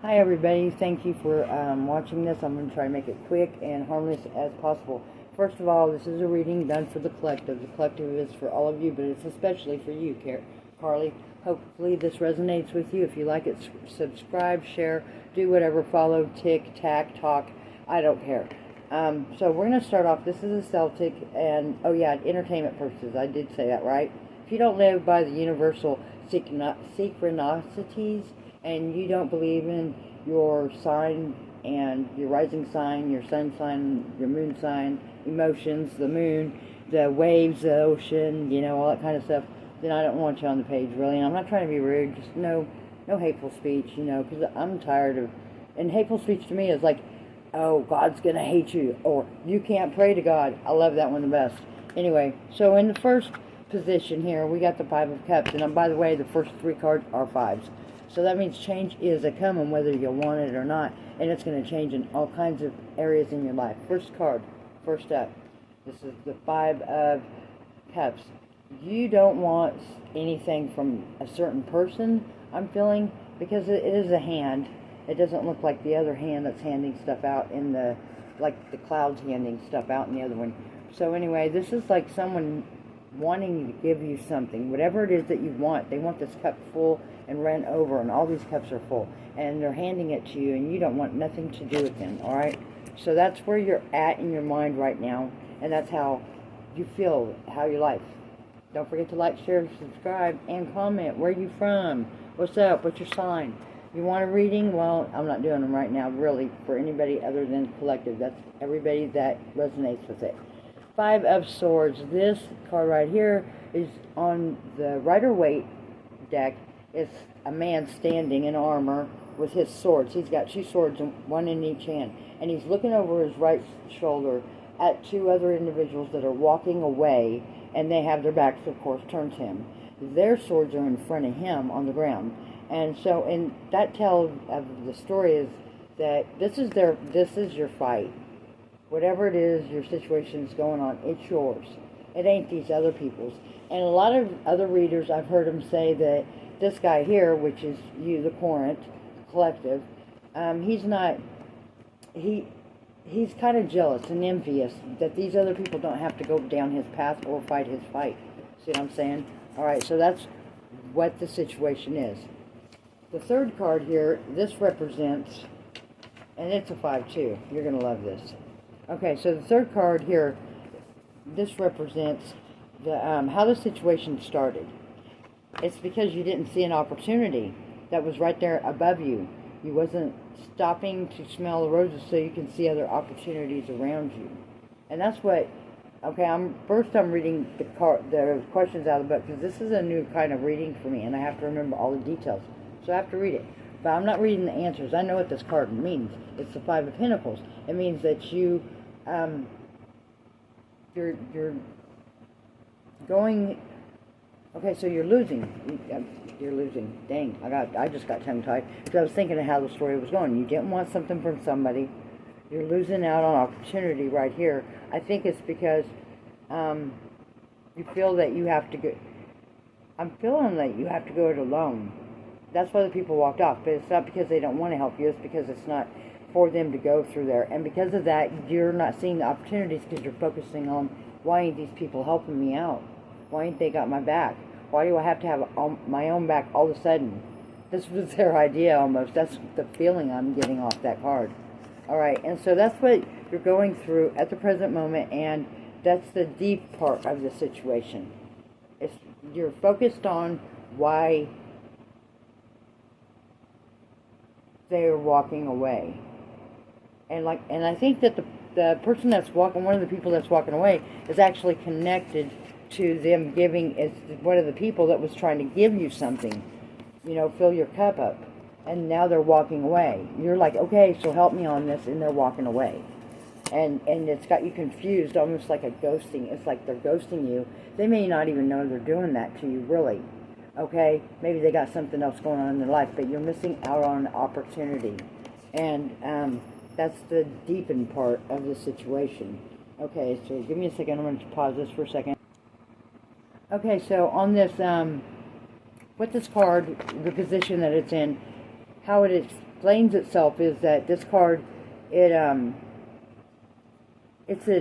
Hi everybody, thank you for watching this. I'm going to try to make it quick and harmless as possible. First of all, this is a reading done for the collective. The collective is for all of you, but it's especially for you, Carly. Hopefully this resonates with you. If you like it, subscribe, share, do whatever, follow, tick, tack, talk. I don't care. So we're going to start off. This is a Celtic, and oh yeah, entertainment purposes. I did say that, right? If you don't live by the universal synchronicities, and you don't believe in your sign and your rising sign, your sun sign, your moon sign, emotions, the moon, the waves, the ocean, you know, all that kind of stuff, then I don't want you on the page, really. And I'm not trying to be rude, just no hateful speech, you know, because I'm tired of, and hateful speech to me is like, oh, God's going to hate you, or you can't pray to God. I love that one the best. Anyway, so in the first position here, we got the Five of Cups, and by the way, the first three cards are fives. So that means change is a coming, whether you want it or not, and it's going to change in all kinds of areas in your life. First card, first up, this is the Five of Cups. You don't want anything from a certain person, I'm feeling, because it is a hand. It doesn't look like the other hand that's handing stuff out in the, like the clouds handing stuff out in the other one. So anyway, this is like someone wanting to give you something, whatever it is that you want. They want this cup full and run over, and all these cups are full, and they're handing it to you, and you don't want nothing to do with them. All right, so that's where you're at in your mind right now, and that's how you feel, how your life. Don't forget to like, share, subscribe, and comment. Where are you from? What's up? What's your sign? You want a reading? Well, I'm not doing them right now, really, for anybody other than collective. That's everybody that resonates with it. Five of Swords. This card right here is on the Rider-Waite deck. It's a man standing in armor with his swords. He's got two swords, one in each hand, and he's looking over his right shoulder at two other individuals that are walking away, and they have their backs, of course, turned to him. Their swords are in front of him on the ground, and so, and that tell of the story is that this is your fight. Whatever it is, your situation is going on, it's yours. It ain't these other people's. And a lot of other readers, I've heard them say that this guy here, which is you, the Corinth, collective, he's kind of jealous and envious that these other people don't have to go down his path or fight his fight. See what I'm saying? Alright, so that's what the situation is. The third card here, this represents, and it's a 5-2. You're going to love this. Okay, so the third card here, this represents the how the situation started. It's because you didn't see an opportunity that was right there above you. You wasn't stopping to smell the roses so you can see other opportunities around you. And that's what, okay, I'm reading the questions out of the book, because this is a new kind of reading for me, and I have to remember all the details. So I have to read it. But I'm not reading the answers. I know what this card means. It's the Five of Pentacles. It means that you're going. Okay, so you're losing. You're losing. Dang, I just got tongue-tied because I was thinking of how the story was going. You didn't want something from somebody. You're losing out on opportunity right here. I think it's because you feel that you have to go. I'm feeling that you have to go it alone. That's why the people walked off. But it's not because they don't want to help you. It's because it's not for them to go through there. And because of that, you're not seeing the opportunities because you're focusing on, why ain't these people helping me out? Why ain't they got my back? Why do I have to have my own back all of a sudden? This was their idea almost. That's the feeling I'm getting off that card. Alright, and so that's what you're going through at the present moment, and that's the deep part of the situation. You're focused on why they're walking away. And I think that the person that's walking, one of the people that's walking away, is actually connected to them giving, is one of the people that was trying to give you something, you know, fill your cup up, and now they're walking away. You're like, okay, so help me on this, and they're walking away, and it's got you confused, almost like a ghosting. It's like they're ghosting you. They may not even know they're doing that to you, really. Okay, maybe they got something else going on in their life, but you're missing out on an opportunity, and that's the deepened part of the situation. Okay, so give me a second. I'm going to pause this for a second. Okay, so on this, what this card, the position that it's in, how it is explains itself is that this card, it's a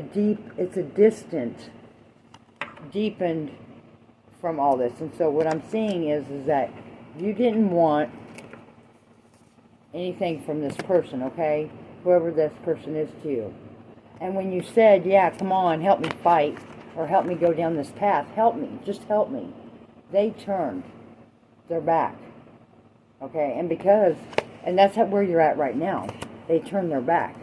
deepened from all this. And so what I'm seeing is that you didn't want anything from this person, okay? Whoever this person is to you. And when you said, yeah, come on, help me fight, or help me go down this path, help me, just help me, they turned their back, okay? And that's where you're at right now. They turned their back.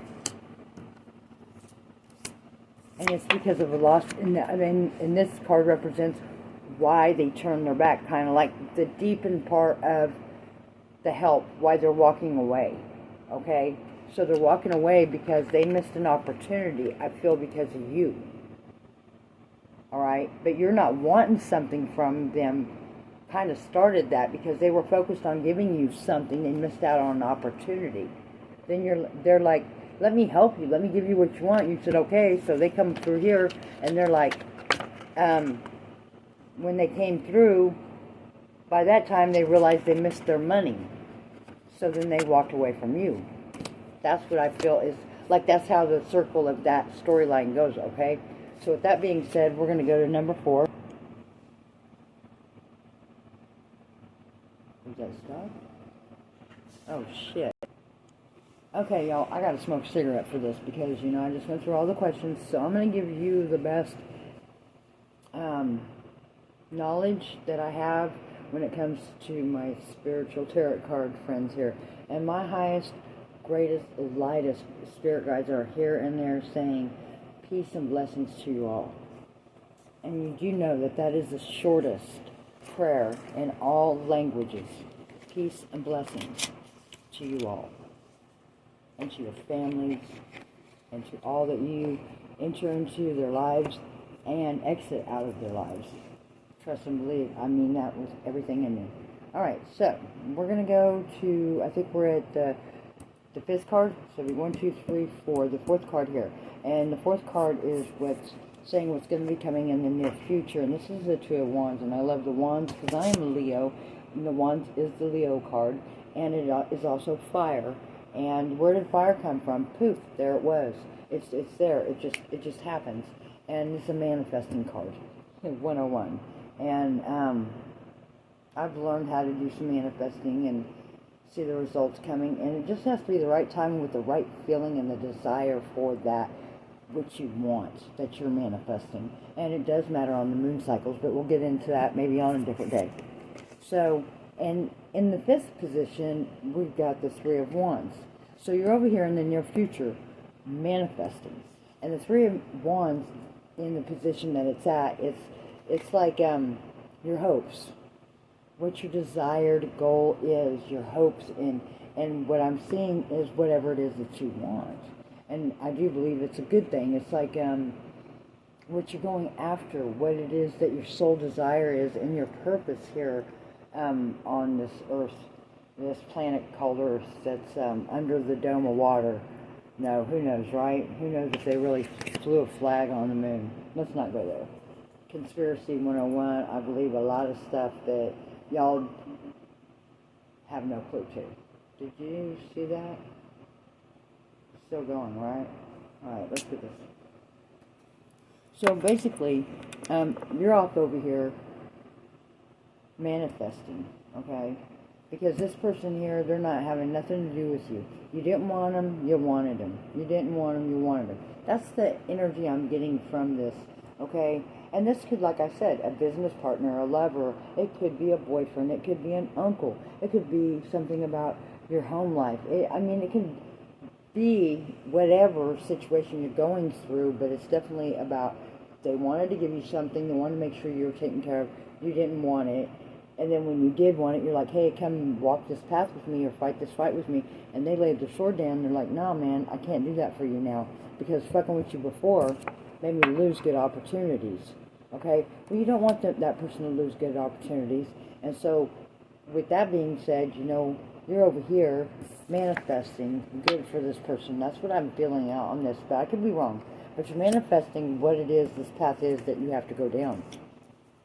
And it's because of a loss. And this card represents why they turned their back, kind of like the deepened part of the help, why they're walking away, okay? So they're walking away because they missed an opportunity, I feel, because of you, all right? But you're not wanting something from them. Kind of started that because they were focused on giving you something. They missed out on an opportunity. Then they're like, let me help you, let me give you what you want. You said okay, so they come through here, and they're like, when they came through, by that time they realized they missed their money, so then they walked away from you. That's what I feel is like. That's how the circle of that storyline goes, okay? So with that being said, we're going to go to number 4. Is that stuff? Oh shit. Okay, y'all, I gotta smoke a cigarette for this because, you know, I just went through all the questions. So I'm gonna give you the best knowledge that I have when it comes to my spiritual tarot card friends here. And my highest, greatest, lightest spirit guides are here and there saying peace and blessings to you all. And you do know that that is the shortest prayer in all languages. Peace and blessings to you all, and to your families, and to all that you enter into their lives and exit out of their lives. Trust and believe. I mean that with everything in me. Alright, so we're going to go to, I think we're at the 5th card. So we 1, 2, 3, 4. The 4th card here. And the 4th card is what's saying what's going to be coming in the near future. And this is the 2 of Wands. And I love the Wands because I am a Leo. And the Wands is the Leo card. And it is also fire. And where did fire come from? Poof, there it was. It's there. It just happens. And it's a manifesting card. 101. And I've learned how to do some manifesting and see the results coming. And it just has to be the right time with the right feeling and the desire for that which you want, that you're manifesting. And it does matter on the moon cycles, but we'll get into that maybe on a different day. So, and in the 5th position, we've got the 3 of Wands. So you're over here in the near future manifesting. And the 3 of Wands, in the position that it's at, it's like your hopes. What your desired goal is, your hopes, and what I'm seeing is whatever it is that you want. And I do believe it's a good thing. It's like what you're going after, what it is that your soul desire is, and your purpose here on this earth, this planet called Earth that's under the dome of water. No, who knows, right? Who knows if they really flew a flag on the moon? Let's not go there. Conspiracy 101, I believe a lot of stuff that y'all have no clue to. Did you see that? Still going, right? Alright, let's do this. So basically, you're off over here manifesting, okay? Because this person here, they're not having nothing to do with you. You didn't want them, you wanted them. You didn't want them, you wanted them. That's the energy I'm getting from this, okay? And this could, like I said, a business partner, a lover. It could be a boyfriend. It could be an uncle. It could be something about your home life. It can be whatever situation you're going through, but it's definitely about they wanted to give you something. They wanted to make sure you were taken care of. You didn't want it. And then when you did want it, you're like, hey, come walk this path with me or fight this fight with me. And they laid their sword down. And they're like, no, man, I can't do that for you now. Because fucking with you before made me lose good opportunities. Okay? Well, you don't want that person to lose good opportunities. And so, with that being said, you know, you're over here manifesting good for this person. That's what I'm feeling out on this. But I could be wrong. But you're manifesting what it is, this path is that you have to go down.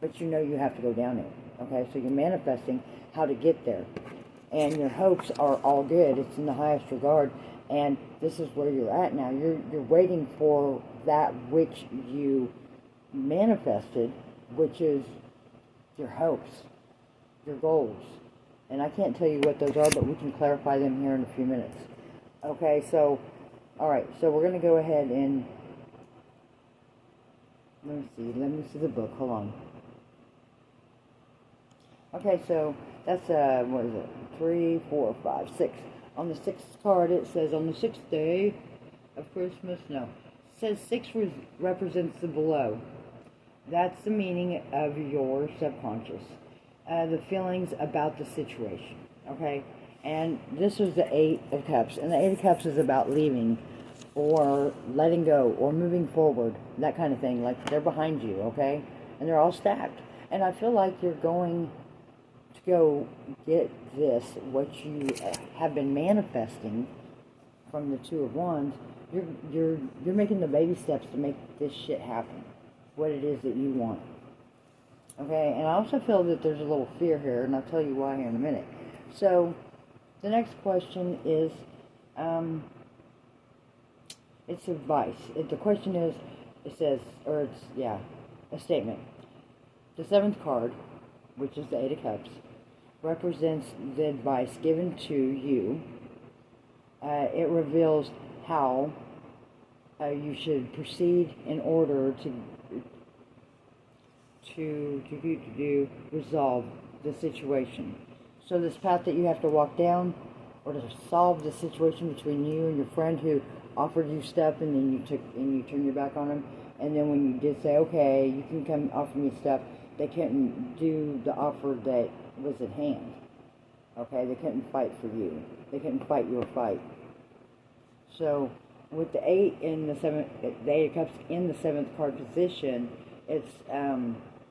But you know you have to go down it. Okay, so you're manifesting how to get there. and your hopes are all good. It's in the highest regard, and this is where you're at now. You're waiting for that which you manifested, which is your hopes, your goals. And I can't tell you what those are, but we can clarify them here in a few minutes. Okay, so, alright, so we're going to go ahead and, let me see the book, hold on. Okay, so that's, what is it, 3, 4, 5, 6. On the 6th card, it says, on the 6th day of Christmas, no, it says 6 represents the below. That's the meaning of your subconscious. The feelings about the situation, okay? And this is the 8 of Cups, and the 8 of Cups is about leaving, or letting go, or moving forward, that kind of thing. Like, they're behind you, okay? And they're all stacked. And I feel like you're going to go get this, what you have been manifesting from the 2 of Wands. You're making the baby steps to make this shit happen, what it is that you want. Okay, and I also feel that there's a little fear here, and I'll tell you why here in a minute. So, the next question is, it's advice. The question is, it says, or it's, yeah, a statement. The 7th card, which is the 8 of Cups, represents the advice given to you. It reveals how you should proceed in order to resolve the situation. So this path that you have to walk down, or to solve the situation between you and your friend who offered you stuff, and then you turned your back on him, and then when you did say, okay, you can come offer me stuff, they couldn't do the offer that was at hand. Okay, they couldn't fight for you. They couldn't fight your fight. So with the 8 in the 7th, the 8 of Cups in the 7th card position, it's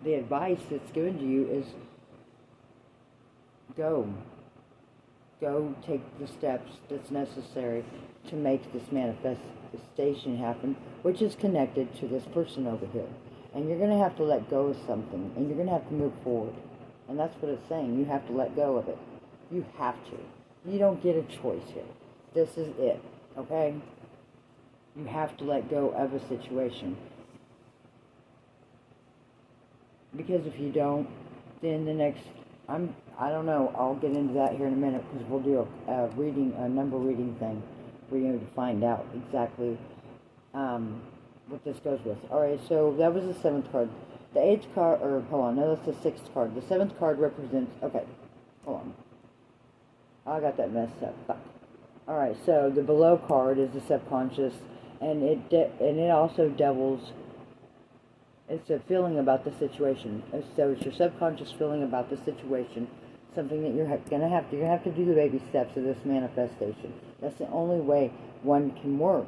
the advice that's given to you is go take the steps that's necessary to make this manifestation happen, which is connected to this person over here. And you're going to have to let go of something, and you're going to have to move forward. And that's what it's saying. You have to let go of it. You have to. You don't get a choice here. This is it, okay? You have to let go of a situation. Because if you don't, then the next, I don't know, I'll get into that here in a minute, because we'll do a number reading thing for you to find out exactly what this goes with. Alright, so that was the 7th card. The 8th card, or hold on, no, that's the 6th card. The 7th card represents, okay, hold on. I got that messed up. Fuck. Alright, so the below card is the subconscious, and it also devils. It's a feeling about the situation. So it's your subconscious feeling about the situation, something that you're gonna have to do the baby steps of this manifestation. That's the only way one can work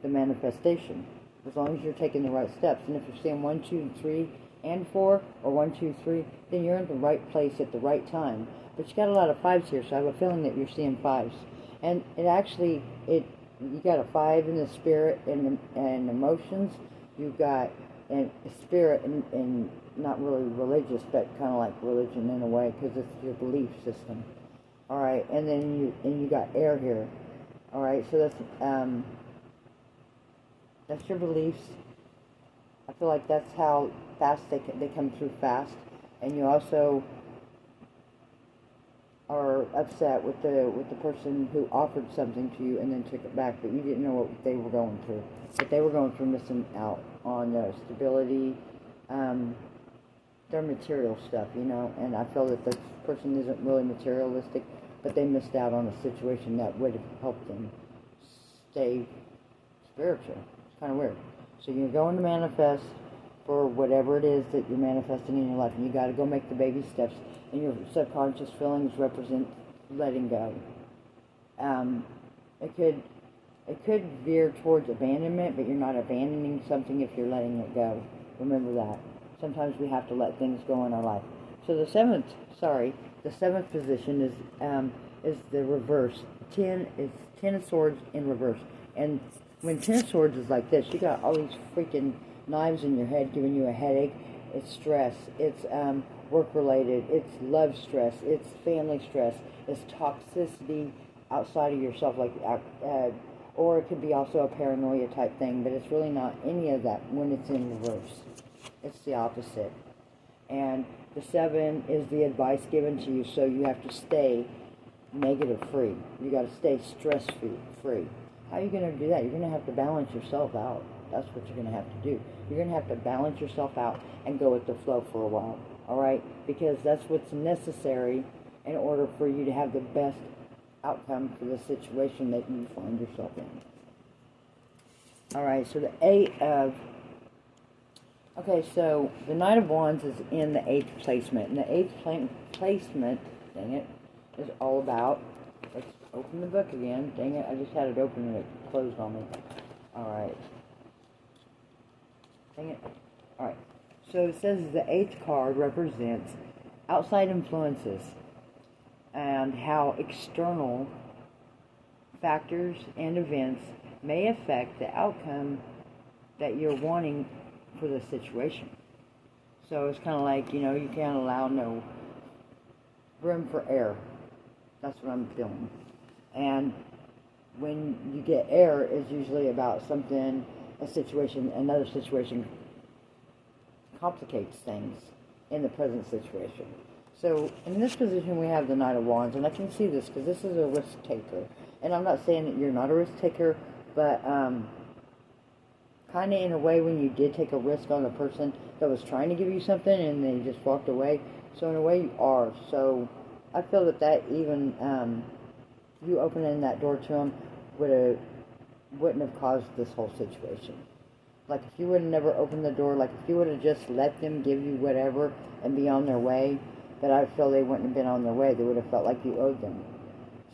the manifestation, as long as you're taking the right steps. And if you're saying 1, 2, 3, and 4, or 1, 2, 3, then you're in the right place at the right time. But you got a lot of 5s here, so I have a feeling that you're seeing 5s. And it actually, you got a 5 in the spirit and emotions. You've got and spirit and not really religious, but kind of like religion in a way, because it's your belief system. All right, and then you got air here. All right, so that's your beliefs. I feel like that's how fast they come through fast, and you also are upset with the person who offered something to you and then took it back, but you didn't know what they were going through. But they were going through missing out on their stability, their material stuff, you know. And I feel that this person isn't really materialistic, but they missed out on a situation that would have helped them stay spiritual. It's kind of weird. So you're going to manifest for whatever it is that you're manifesting in your life, and you got to go make the baby steps. And your subconscious feelings represent letting go. It could veer towards abandonment, but you're not abandoning something if you're letting it go. Remember that. Sometimes we have to let things go in our life. So the seventh position is the reverse. 10 of Swords in reverse. And when 10 of Swords is like this, you got all these freaking knives in your head giving you a headache. It's stress. It's work-related, it's love stress, it's family stress, it's toxicity outside of yourself, like, or it could be also a paranoia type thing, but it's really not any of that when it's in reverse. It's the opposite. And the 7 is the advice given to you, so you have to stay negative free. You got to stay stress free. How are you going to do that? You're going to have to balance yourself out. That's what you're going to have to do. You're going to have to balance yourself out and go with the flow for a while, all right? Because that's what's necessary in order for you to have the best outcome for the situation that you find yourself in. All right, so the 8 of... Okay, so the Knight of Wands is in the 8th placement. And the 8th placement, dang it, is all about... Let's open the book again. Dang it, I just had it open and it closed on me. All right. Dang it. All right. So it says the 8th card represents outside influences and how external factors and events may affect the outcome that you're wanting for the situation. So it's kind of like, you know, you can't allow no room for error. That's what I'm feeling. And when you get error, it's usually about something, a situation, another situation complicates things in the present situation. So in this position we have the Knight of Wands, and I can see this because this is a risk taker. And I'm not saying that you're not a risk taker, but kind of in a way when you did take a risk on a person that was trying to give you something and they just walked away. So in a way you are. So I feel that even you opening that door to them wouldn't have caused this whole situation. Like if you would have never opened the door, like if you would have just let them give you whatever and be on their way, that I feel they wouldn't have been on their way. They would have felt like you owed them.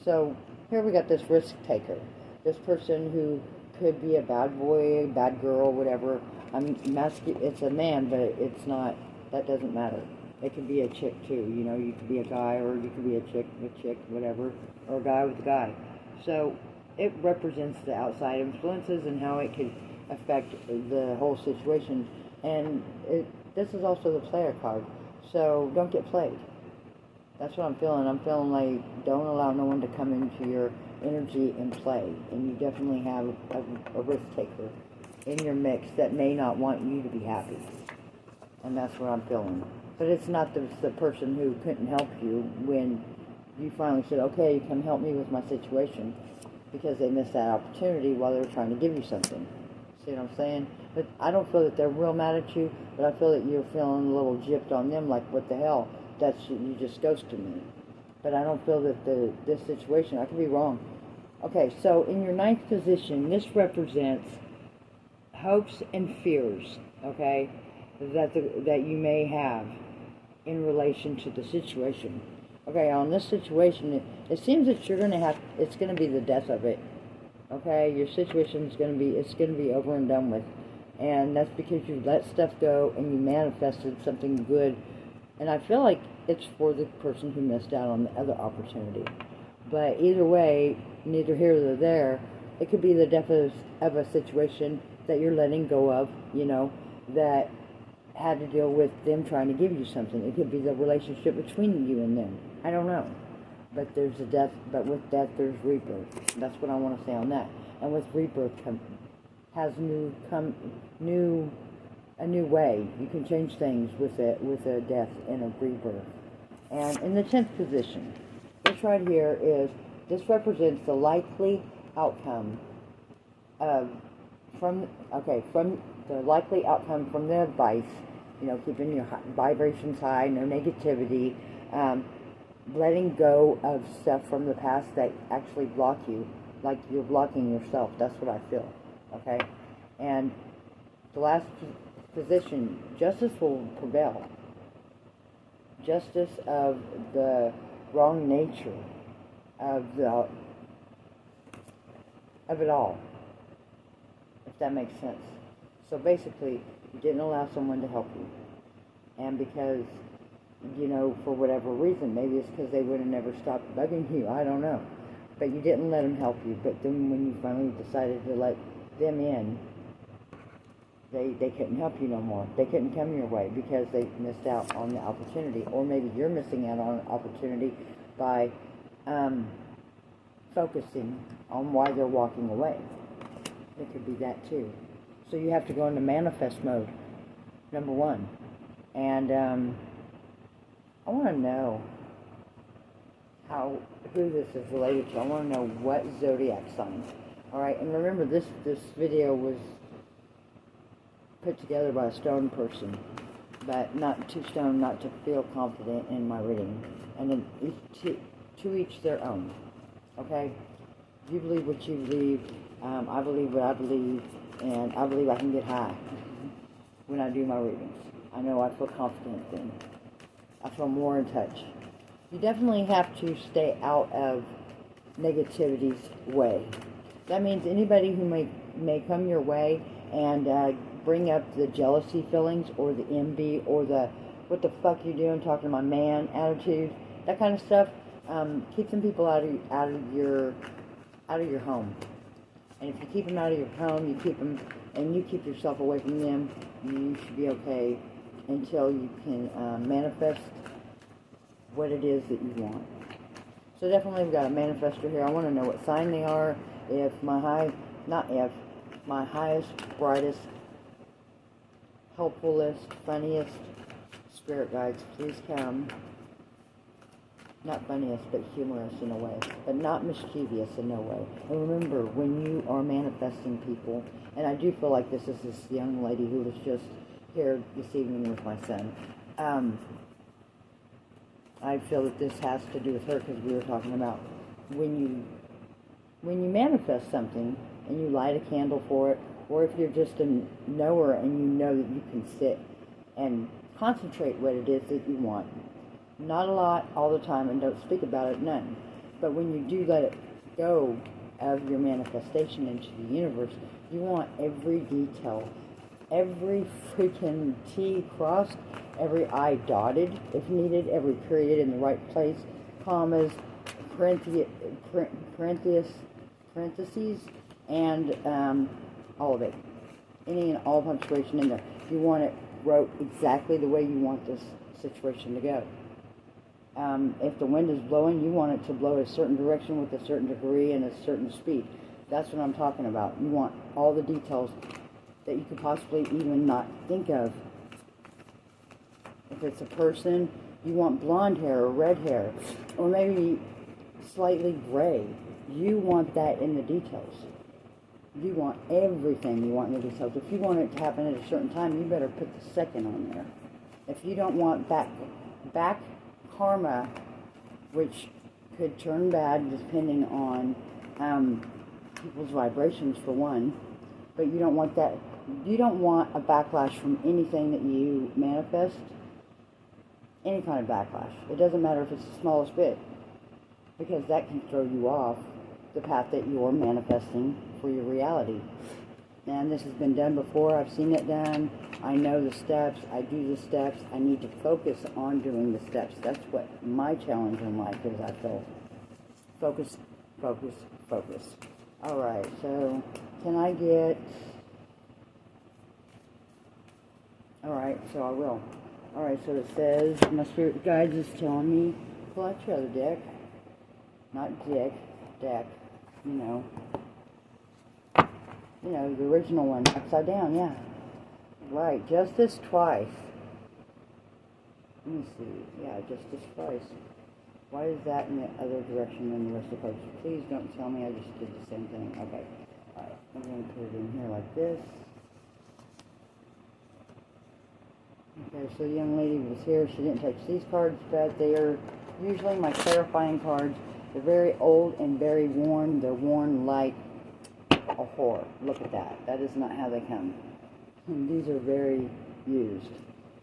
So here we got this risk taker. This person who could be a bad boy, bad girl, whatever. I mean, it's a man, but it's not, that doesn't matter. It could be a chick too, you know, you could be a guy or you could be a chick, whatever, or a guy with a guy. So it represents the outside influences and how it could affect the whole situation. And this is also the player card. So don't get played. That's what I'm feeling. I'm feeling like don't allow no one to come into your energy and play. And you definitely have a risk taker in your mix that may not want you to be happy. And that's what I'm feeling. But it's not the person who couldn't help you when you finally said, okay, come help me with my situation, because they missed that opportunity while they were trying to give you something. See what I'm saying? But I don't feel that they're real mad at you, but I feel that you're feeling a little gypped on them, like, what the hell? You just ghosted me. But I don't feel that this situation, I could be wrong. Okay, so in your 9th position, this represents hopes and fears, okay, that you may have in relation to the situation. Okay, on this situation, it seems that you're going to have, it's going to be the death of it. Okay, your situation is going to be, it's going to be over and done with. And that's because you let stuff go and you manifested something good. And I feel like it's for the person who missed out on the other opportunity. But either way, neither here nor there, it could be the death of a situation that you're letting go of, you know, that had to deal with them trying to give you something. It could be the relationship between you and them. I don't know. But there's a death, but with death there's rebirth. That's what I want to say on that. And with rebirth has a new way. You can change things with a death and a rebirth. And in the 10th position, this right here this represents the likely outcome from the likely outcome from the advice, you know, keeping your vibrations high, no negativity, letting go of stuff from the past that actually block you, like you're blocking yourself. That's what I feel, okay? And the last position, justice will prevail. Justice of the wrong nature of it all, if that makes sense. So basically, you didn't allow someone to help you. And because, you know, for whatever reason, maybe it's because they would have never stopped bugging you, I don't know. But you didn't let them help you. But then when you finally decided to let them in, they couldn't help you no more. They couldn't come your way because they missed out on the opportunity. Or maybe you're missing out on an opportunity by focusing on why they're walking away. It could be that too. So you have to go into manifest mode, number one. And I want to know who this is related to. I want to know what zodiac sign. All right, and remember this video was put together by a stone person, but not too stoned not to feel confident in my reading. And then to each their own. Okay, you believe what you believe. I believe what I believe, and I believe I can get high when I do my readings. I know I feel confident then. I feel more in touch. You definitely have to stay out of negativity's way. That means anybody who may come your way and bring up the jealousy feelings or the envy or the what the fuck you doing talking to my man attitude, that kind of stuff, keep some people out of your home. And if you keep them out of your home, you keep them, and you keep yourself away from them, you should be okay until you can manifest what it is that you want. So definitely we've got a manifestor here. I want to know what sign they are. If my highest, brightest, helpfulest, funniest spirit guides, please come. Not funniest, but humorous in a way, but not mischievous in no way. And remember, when you are manifesting people, and I do feel like this is this young lady who was just here this evening with my son. I feel that this has to do with her because we were talking about when you manifest something and you light a candle for it, or if you're just a knower and you know that you can sit and concentrate what it is that you want. Not a lot all the time, and don't speak about it, none. But when you do let it go of your manifestation into the universe, you want every detail, every freaking T crossed, every I dotted if needed, every period in the right place, commas, parentheses, and all of it. Any and all punctuation in there. You want it wrote exactly the way you want this situation to go. If the wind is blowing, you want it to blow a certain direction with a certain degree and a certain speed. That's what I'm talking about. You want all the details that you could possibly even not think of. If it's a person, you want blonde hair or red hair, or maybe slightly gray. You want that in the details. You want everything you want in the details. If you want it to happen at a certain time, you better put the second on there. If you don't want back karma, which could turn bad depending on people's vibrations for one, but you don't want that. You don't want a backlash from anything that you manifest. Any kind of backlash. It doesn't matter if it's the smallest bit, because that can throw you off the path that you're manifesting for your reality. And this has been done before. I've seen it done. I know the steps. I do the steps. I need to focus on doing the steps. That's what my challenge in life is, I feel. Focus, focus, focus. All right, so can I get... All right, so I will. All right, so it says, my spirit guides is telling me, pull out your other deck. Not dick, deck, you know. You know, the original one, upside down, yeah. Right, justice twice. Let me see. Yeah, justice twice. Why is that in the other direction than the rest of the cards? Please don't tell me I just did the same thing. Okay. Alright, I'm going to put it in here like this. Okay, so the young lady was here. She didn't touch these cards, but they are usually my clarifying cards. They're very old and very worn. They're worn like a whore. Look at that. That is not how they come. And these are very used.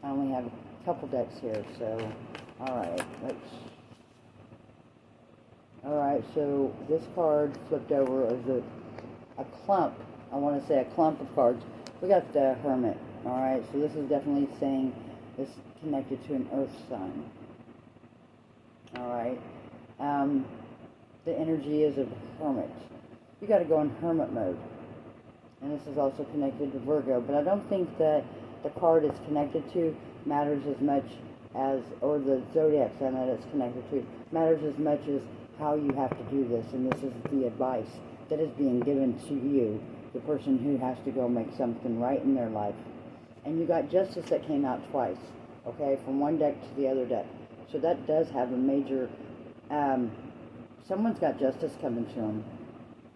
I only have a couple decks here, so alright, alright, so this card flipped over as a clump. I want to say a clump of cards. We got the Hermit. Alright, so this is definitely saying it's connected to an earth sign. Alright. The energy is of hermit. You got to go in hermit mode. And this is also connected to Virgo, but I don't think that the card it's connected to matters as much as, or the zodiac sign that it's connected to, matters as much as how you have to do this. And this is the advice that is being given to you, the person who has to go make something right in their life. And you got Justice that came out twice, okay, from one deck to the other deck. So that does have a major, someone's got justice coming to them.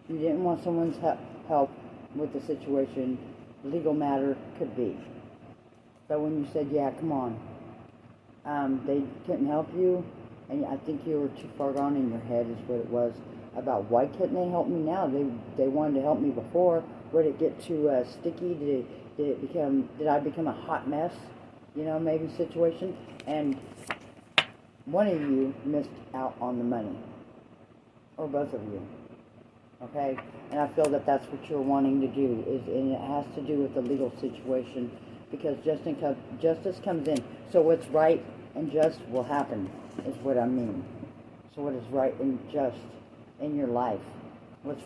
You didn't want someone's help with the situation, legal matter could be. But when you said, yeah, come on, they couldn't help you, and I think you were too far gone in your head is what it was, about why couldn't they help me now? They wanted to help me before. Would it get too sticky? Did I become a hot mess? You know, maybe situation. And one of you missed out on the money, or both of you. Okay, and I feel that that's what you're wanting to do, and it has to do with the legal situation, because justice comes in. So what's right and just will happen, is what I mean. So what is right and just in your life? What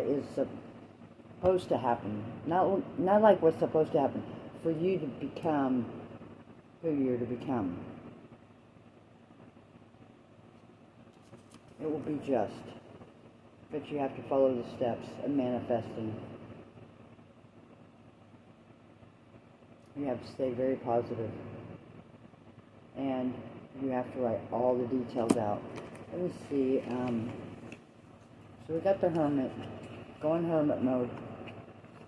is supposed to happen? Not like what's supposed to happen, for you to become who you're to become. It will be just. But you have to follow the steps of manifesting. You have to stay very positive. And you have to write all the details out. Let me see. So we got the Hermit. Go in Hermit mode.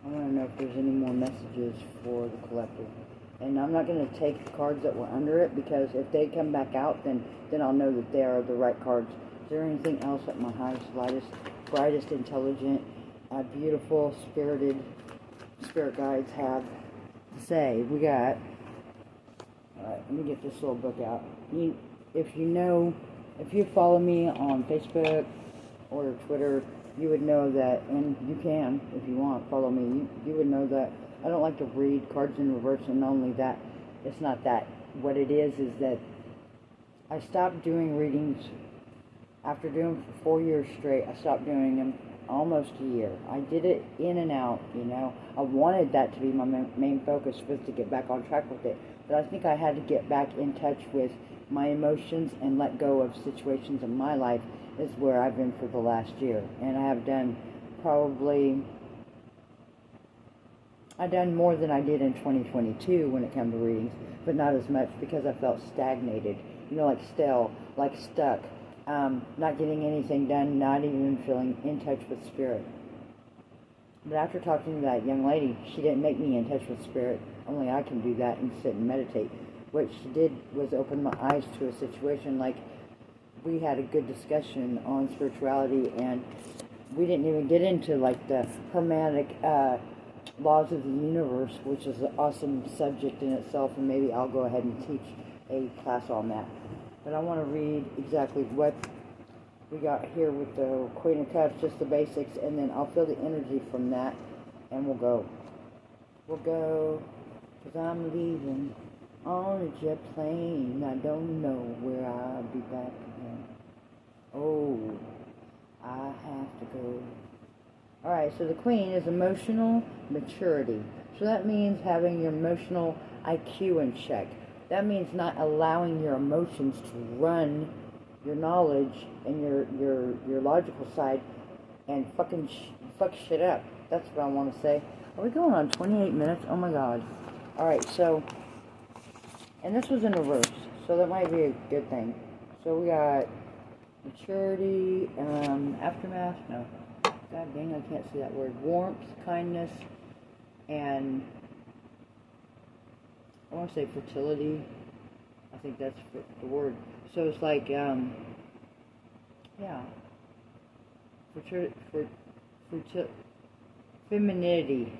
I want to know if there's any more messages for the collective. And I'm not going to take the cards that were under it, because if they come back out, then I'll know that they are the right cards. Is there anything else that my highest, lightest, brightest, intelligent, beautiful, spirited spirit guides have to say? We got, alright, let me get this little book out. If you follow me on Facebook or Twitter, you would know that, and you can, if you want, follow me, you would know that I don't like to read cards in reverse, and not only that, it's not that. What it is that I stopped doing readings. After doing them for 4 years straight, I stopped doing them almost a year. I did it in and out, you know. I wanted that to be my main focus, was to get back on track with it. But I think I had to get back in touch with my emotions and let go of situations in my life, is where I've been for the last year. And I have done I've done more than I did in 2022 when it came to readings, but not as much, because I felt stagnated, you know, like stale, like stuck. Not getting anything done, not even feeling in touch with spirit. But after talking to that young lady, she didn't make me in touch with spirit. Only I can do that and sit and meditate. What she did was open my eyes to a situation. Like, we had a good discussion on spirituality, and we didn't even get into like the hermetic laws of the universe, which is an awesome subject in itself, and maybe I'll go ahead and teach a class on that. But I want to read exactly what we got here with the Queen of Cups, just the basics, and then I'll feel the energy from that, and we'll go. We'll go, because I'm leaving on a jet plane. I don't know where I'll be back again. Oh, I have to go. Alright, so the Queen is emotional maturity. So that means having your emotional IQ in check. That means not allowing your emotions to run your knowledge and your logical side and fuck shit up. That's what I want to say. Are we going on 28 minutes? Oh my god. Alright, so, and this was in reverse, so that might be a good thing. So we got maturity, aftermath, no. God dang, I can't see that word. Warmth, kindness, and I want to say fertility. I think that's the word. So it's like, yeah. Femininity.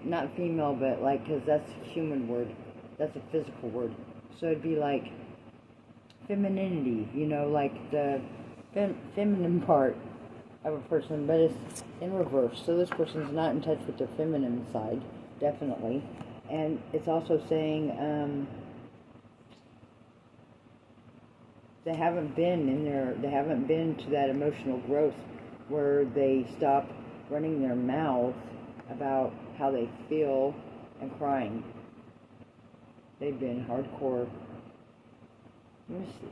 Not female, but like, because that's a human word. That's a physical word. So it'd be like femininity, you know, like the feminine part of a person, but it's in reverse. So this person's not in touch with their feminine side, definitely. And it's also saying they haven't been to that emotional growth where they stop running their mouth about how they feel and crying. They've been hardcore. Let me see.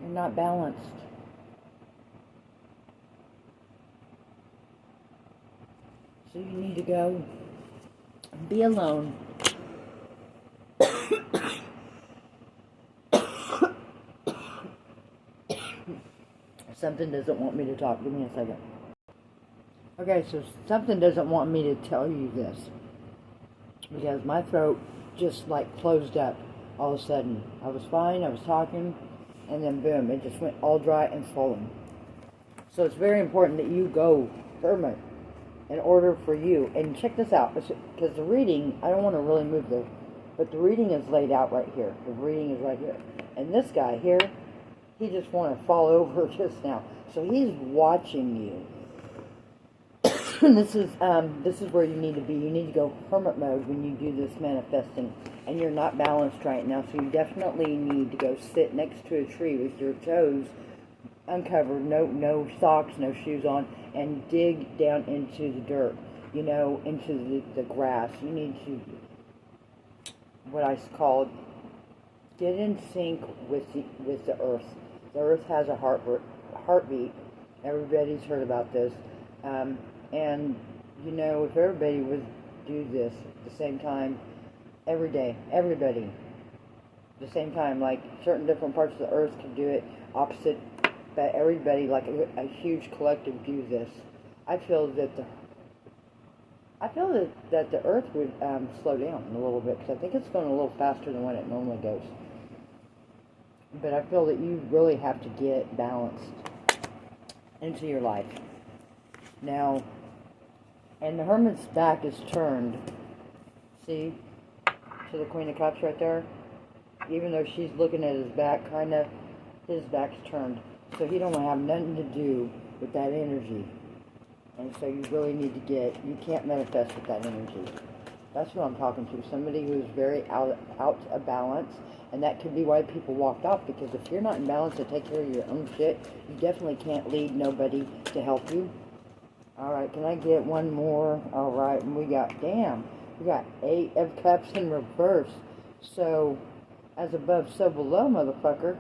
You're not balanced. So you need to go and be alone. Something doesn't want me to talk. Give me a second. Okay, so something doesn't want me to tell you this. Because my throat just like closed up all of a sudden. I was fine, I was talking, and then boom, it just went all dry and swollen. So it's very important that you go hermit in order for you. And check this out, because the reading, I don't want to really move this, but the reading is laid out right here. The reading is right here. And this guy here, he just wanted to fall over just now. So he's watching you. And this is where you need to be. You need to go hermit mode when you do this manifesting. And you're not balanced right now, so you definitely need to go sit next to a tree with your toes uncovered, no socks, no shoes on, and dig down into the dirt, you know, into the grass. You need to, what I call, get in sync with the earth. The earth has a heartbeat. Everybody's heard about this. And, you know, if everybody would do this at the same time, every day, everybody, at the same time, like certain different parts of the earth could do it opposite, but everybody, like a huge collective, do this. I feel that the earth would slow down a little bit, because I think it's going a little faster than when it normally goes. But I feel that you really have to get balanced into your life. Now, and the Hermit's back is turned, see, to the Queen of Cups right there. Even though she's looking at his back, kind of, his back's turned. So he don't have nothing to do with that energy. And so you really need to you can't manifest with that energy. That's who I'm talking to. Somebody who's very out of balance. And that could be why people walked off, because if you're not in balance to take care of your own shit, you definitely can't lead nobody to help you. Alright, can I get one more? Alright, and we got 8 of Cups in reverse. So, as above, so below, motherfucker.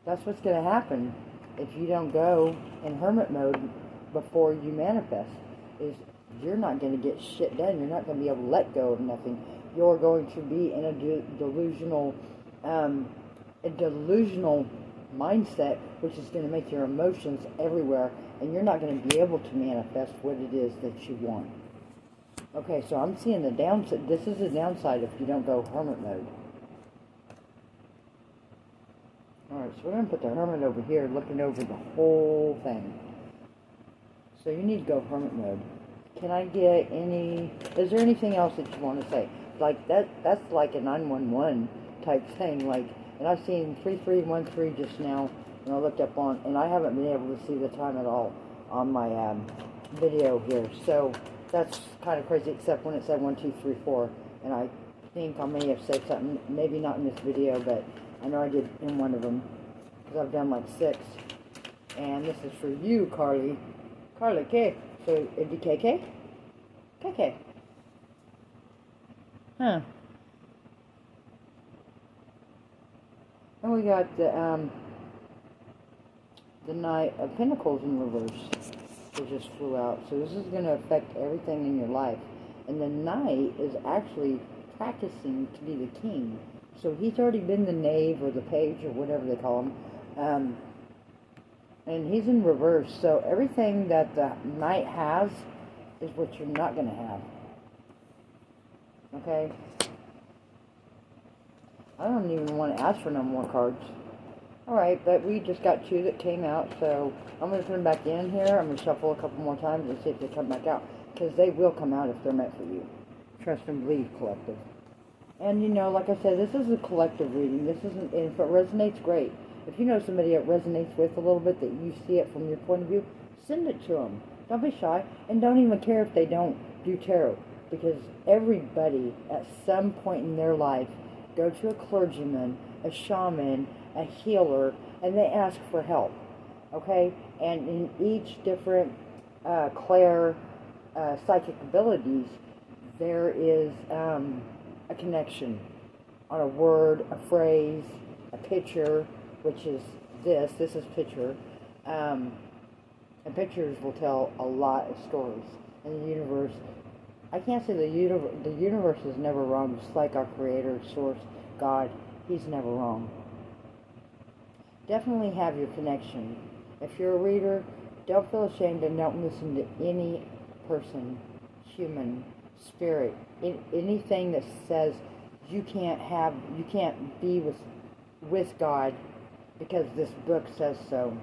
That's what's going to happen if you don't go in hermit mode before you manifest. Is you're not going to get shit done. You're not going to be able to let go of nothing. You're going to be in a delusional mindset, which is going to make your emotions everywhere, and you're not going to be able to manifest what it is that you want. Okay, so I'm seeing the downside. This is the downside if you don't go hermit mode. Alright, so we're going to put the hermit over here, looking over the whole thing. So you need to go hermit mode. Can I get is there anything else that you want to say? Like, that's like a 911 type thing, like, and I've seen 3313 just now, and I looked up on, and I haven't been able to see the time at all on my video here, so that's kind of crazy, except when it said 1234, and I think I may have said something, maybe not in this video, but I know I did in one of them, because I've done like 6, and this is for you, Carly K. So, it'd be KK? KK. Huh. And we got the Knight of Pentacles in reverse. It just flew out. So this is going to affect everything in your life. And the Knight is actually practicing to be the king. So he's already been the knave or the page or whatever they call him. And he's in reverse. So everything that the Knight has is what you're not going to have. Okay? I don't even want to ask for no more cards. Alright, but we just got 2 that came out, so I'm going to put them back in here. I'm going to shuffle a couple more times and see if they come back out. Because they will come out if they're meant for you. Trust and believe, collective. And, you know, like I said, this is a collective reading. This isn't, and if it resonates, great. If you know somebody it resonates with a little bit, that you see it from your point of view, send it to them. Don't be shy, and don't even care if they don't do tarot. Because everybody, at some point in their life, go to a clergyman a shaman, a healer, and they ask for help. Okay? And in each different clair psychic abilities, there is a connection on a word, a phrase, a picture, which is this is picture. And pictures will tell a lot of stories. And the universe, I can't say the universe is never wrong, just like our creator, source, God, he's never wrong. Definitely have your connection. If you're a reader, don't feel ashamed and don't listen to any person, human, spirit, anything that says you can't be with God because this book says so.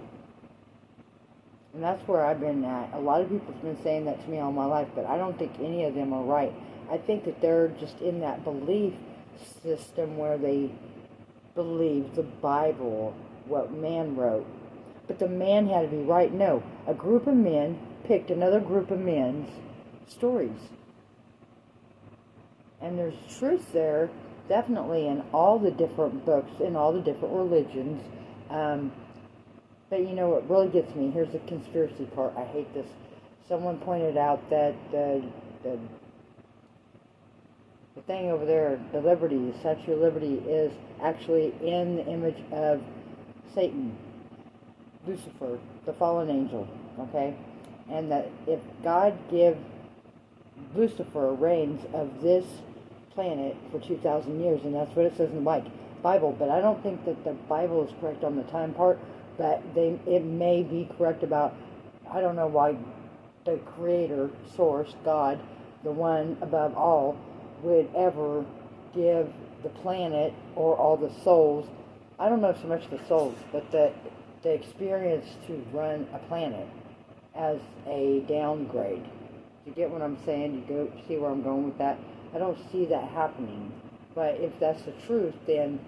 And that's where I've been at. A lot of people have been saying that to me all my life, but I don't think any of them are right. I think that they're just in that belief system where they believe the Bible, what man wrote. But the man had to be right. No, a group of men picked another group of men's stories. And there's truth there, definitely, in all the different books, in all the different religions. But you know what really gets me? Here's the conspiracy part. I hate this. Someone pointed out that the thing over there, the liberty, the Statue of Liberty, is actually in the image of Satan, Lucifer, the fallen angel, okay? And that if God give Lucifer reigns of this planet for 2,000 years, and that's what it says in the Bible, but I don't think that the Bible is correct on the time part, but it may be correct about, I don't know why the creator, source, God, the one above all, would ever give the planet or all the souls, I don't know so much the souls, but the experience to run a planet as a downgrade. You get what I'm saying? You go see where I'm going with that? I don't see that happening. But if that's the truth, then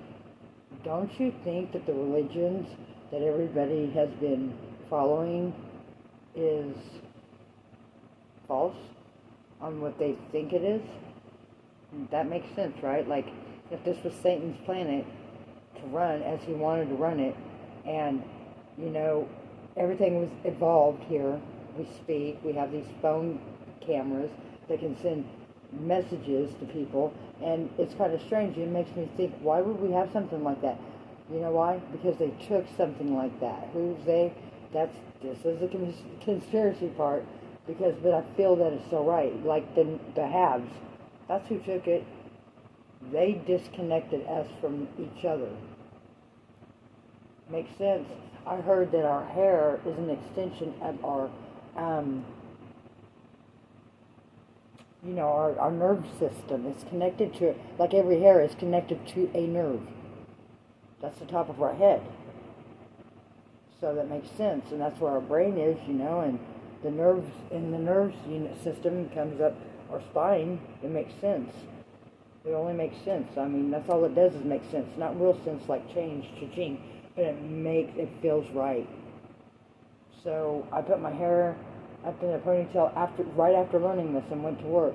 don't you think that the religions that everybody has been following is false on what they think it is? That makes sense, right? Like, if this was Satan's planet to run as he wanted to run it, and, you know, everything was evolved here, we speak, we have these phone cameras that can send messages to people, and it's kind of strange. It makes me think, why would we have something like that? You know why? Because they took something like that. Who's they? This is the conspiracy part, but I feel that it's so right. Like the haves, that's who took it. They disconnected us from each other. Makes sense. I heard that our hair is an extension of our our nerve system. It's connected to it, like every hair is connected to a nerve. That's the top of our head. So that makes sense, and that's where our brain is, and the nerves in the nerves system comes up our spine. It makes sense. It only makes sense. I mean, that's all it does is make sense. Not real sense like change, cha-ching, but it feels right. So I put my hair up in a ponytail right after learning this and went to work.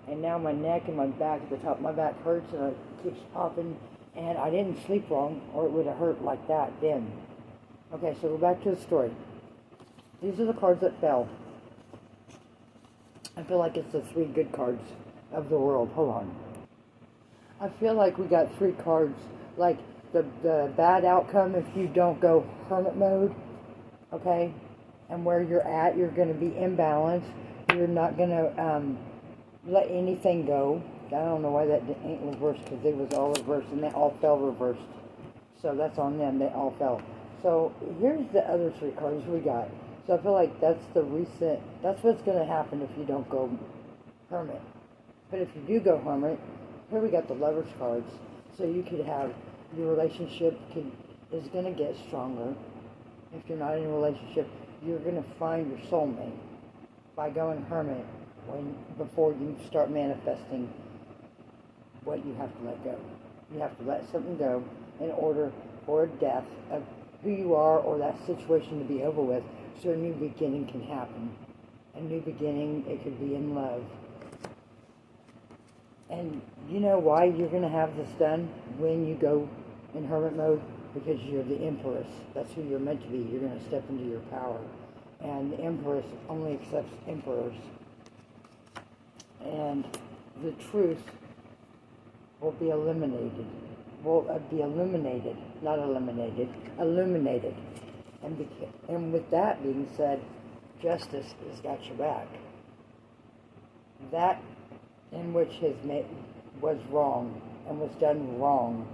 And now my neck and my back, at the top of my back hurts and it keeps popping. And I didn't sleep wrong or it would have hurt like that then. Okay, so go back to the story. These are the cards that fell. I feel like it's the 3 good cards of the world. Hold on. I feel like we got 3 cards. Like the bad outcome if you don't go hermit mode. Okay? And where you're at, you're going to be imbalanced. You're not going to let anything go. I don't know why that ain't reversed, because it was all reversed, and they all fell reversed. So that's on them. They all fell. So here's the other 3 cards we got. So I feel like that's what's going to happen if you don't go hermit. But if you do go hermit, here we got the Lovers cards. So you could have, your relationship is going to get stronger. If you're not in a relationship, you're going to find your soulmate by going hermit before you start manifesting what you have to let go. You have to let something go in order for a death of who you are or that situation to be over with, so a new beginning can happen. A new beginning, it could be in love. And you know why you're going to have this done when you go in hermit mode because you're the empress. That's who you're meant to be. You're going to step into your power. And the empress only accepts emperors. And the truth will be eliminated. Will be illuminated, not eliminated, illuminated. And with that being said, justice has got your back. That in which was wrong and was done wrong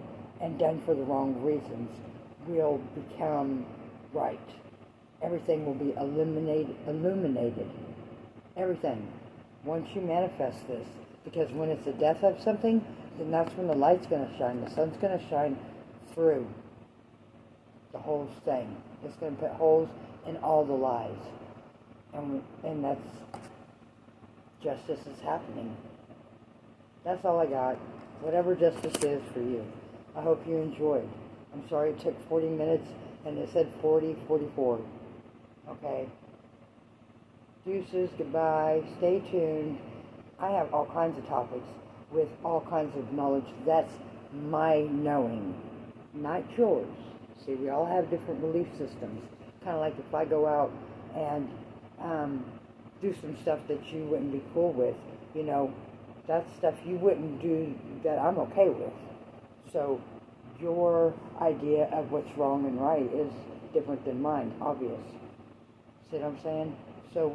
and done for the wrong reasons will become right. Everything will be illuminated. Everything. Once you manifest this, because when it's the death of something, then that's when the light's going to shine. The sun's going to shine through the whole thing. It's going to put holes in all the lies. And that's justice is happening. That's all I got. Whatever justice is for you. I hope you enjoyed. I'm sorry it took 40 minutes and it said 44. Okay? Deuces, goodbye. Stay tuned. I have all kinds of topics with all kinds of knowledge. That's my knowing, not yours. See, we all have different belief systems. Kind of like if I go out and do some stuff that you wouldn't be cool with, you know, that's stuff you wouldn't do that I'm okay with. So your idea of what's wrong and right is different than mine, obvious. See what I'm saying? So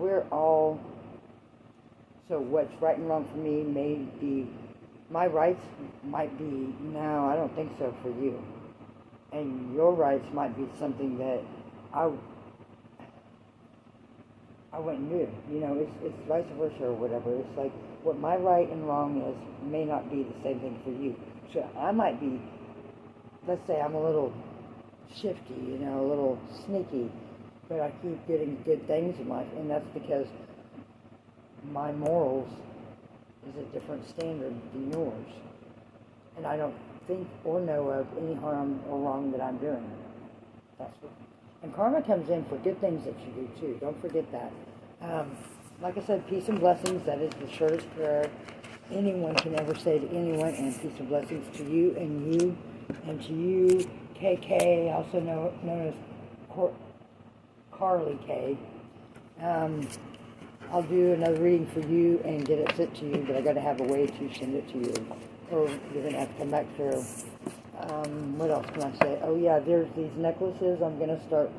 so what's right and wrong for me may be, my rights might be, no, I don't think so for you. And your rights might be something that I wouldn't do. You know, it's vice versa or whatever. It's like what my right and wrong is may not be the same thing for you. So I might be, let's say I'm a little shifty, you know, a little sneaky, but I keep getting good things in life, and that's because my morals is a different standard than yours. And I don't think or know of any harm or wrong that I'm doing. That's what. And karma comes in for good things that you do too. Don't forget that. Like I said, peace and blessings. That is the shortest prayer anyone can ever say to anyone. And peace and blessings to you and to you, KK, also known as Carly K. I'll do another reading for you and get it sent to you, but I got to have a way to send it to you, or you're going to have to come back through. What else can I say? Oh yeah, there's these necklaces. I'm going to start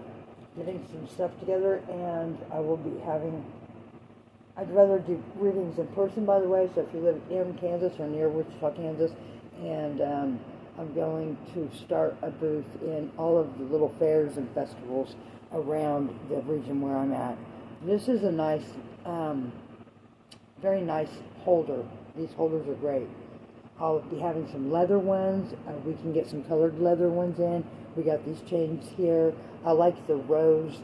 getting some stuff together, and I will be having, I'd rather do readings in person, by the way, so if you live in Kansas or near Wichita, Kansas, and I'm going to start a booth in all of the little fairs and festivals around the region where I'm at. This is a nice, very nice holder. These holders are great. I'll be having some leather ones. We can get some colored leather ones in. We got these chains here. I like the rose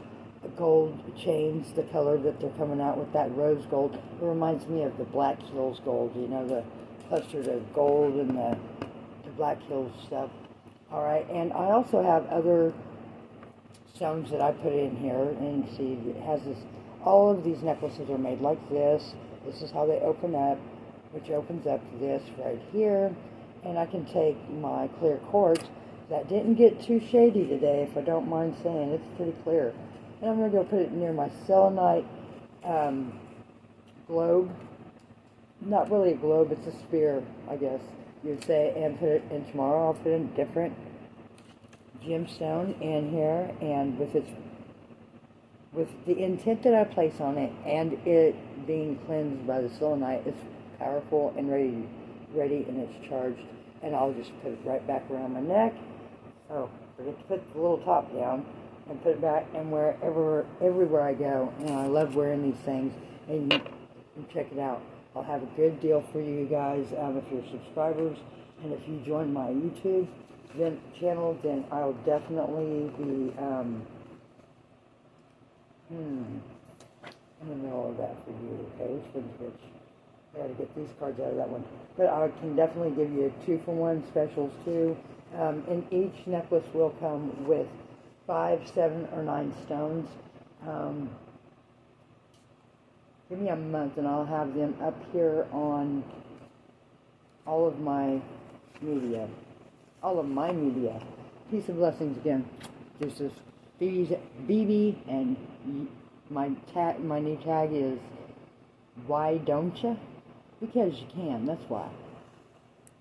gold chains, the color that they're coming out with, that rose gold. It reminds me of the Black Hills gold, you know, the clustered of gold and the Black Hills stuff. All right, and I also have other stones that I put in here, and see, it has this, all of these necklaces are made like this. This is how they open up, which opens up to this right here, and I can take my clear quartz that didn't get too shady today, if I don't mind saying. It's pretty clear. And I'm going to go put it near my selenite globe. Not really a globe, it's a sphere, I guess you'd say, and put it in tomorrow. I'll put in a different gemstone in here, and with the intent that I place on it, and it being cleansed by the selenite, it's powerful and ready, and it's charged. And I'll just put it right back around my neck. Oh, forget to put the little top down, and put it back, and everywhere I go. And I love wearing these things, and you check it out. I'll have a good deal for you guys if you're subscribers, and if you join my YouTube channel, then I'll definitely be in the middle of that for you. Okay, which one's which? I gotta get these cards out of that one, but I can definitely give you 2-for-1 specials too. And each necklace will come with 5, 7, or 9 stones. Give me a month and I'll have them up here on all of my media. all of my media. Peace and blessings again. This is BB, and my new tag is why don't you? Because you can. That's why.